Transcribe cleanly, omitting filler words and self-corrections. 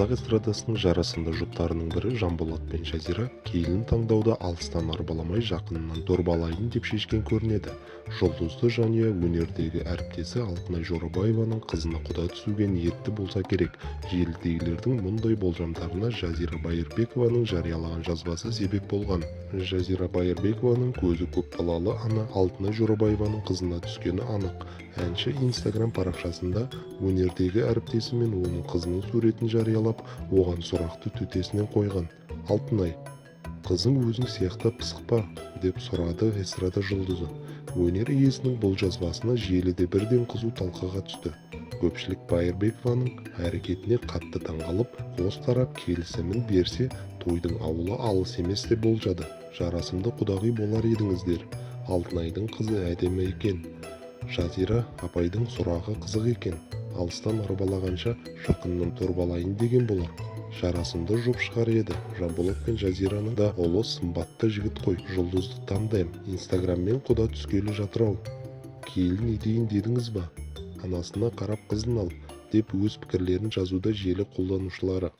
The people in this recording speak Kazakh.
қазақ эстрадасының жарасымды жұптарының бірі Жанболат пен Жазира келін таңдауда алыстан арбаламай жақынынан дорбалайын деп шешкен көрінеді. Жұлдызды жанұя өнердегі әріптесі Алтынай Жорабаеваның қызына құда түсуге ниетті болса керек. Желідегілердің мұндай болжамдарына Жазира Байырбекованың жариялаған жазбасы себеп болған. Жазира Байырбекованың көзі көпбалалы ана Алтынай Жорабаеваның қызына түскені анық. Әнші Instagram парақшасында өнердегі әріптесі мен оның қызының суретін жариялап, оған сұрақты төтесінен қойған. Алтынай: «Қызың өзің сияқты пысық па?» деп сұрады эстрада жұлдызы. Өнер иесінің бұл жазбасына желіде бірден қызу талқыға түсті. Көпшілік Байырбекованың әрекетіне қатты таңғалып, қос тарап келісімін берсе, тойдың ауылы алыс емес деп болжады. «Жарасымды құдағи болар едіңіздер. Алтынайдың қызы әдемі екен. Жазира апайдың сұрағы қызық екен. Алыстан арбалағанша жақыннан торбалайын деген болар. Жарасымды жұп шығар еді. Жанболат пен Жазираның да ұлы сымбатты жігіт қой. Жұлдызды таңдайым. Инстаграммен құда түскелі жатыр-ау. Келін етейін дедіңіз ба? Анасына қарап қызын ал», деп өз пікірлерін жазуда желі қолданушылары.